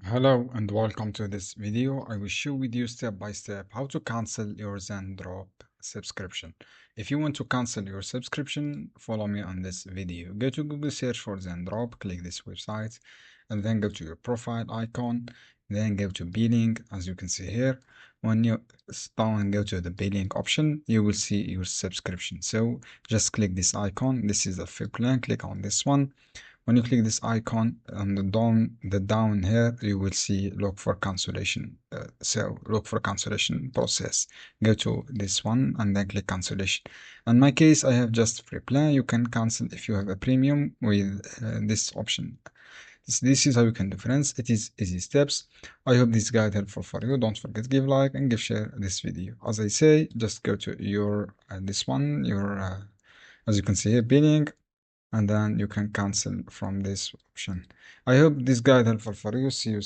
Hello and welcome to this video. I will show with you step by step how to cancel your Zendrop subscription. If you want to cancel your subscription, follow me on this video. Go to Google, search for Zendrop, click this website, and then go to your profile icon, then go to billing. As you can see here, when you down and go to the billing option, you will see your subscription. So just click this icon. This is the free plan. Click on this one. When you click this icon on the down here, you will see look for cancellation. So look for cancellation process. Go to this one and then click cancellation. In my case, I have just free plan. You can cancel if you have a premium with this option. This is how you can do, friends. It is easy steps. I hope this guide helpful for you. Don't forget give like and give share this video. As I say, just go to your this one, your as you can see here, billing, and then you can cancel from this option. I hope this guide helpful for you. See you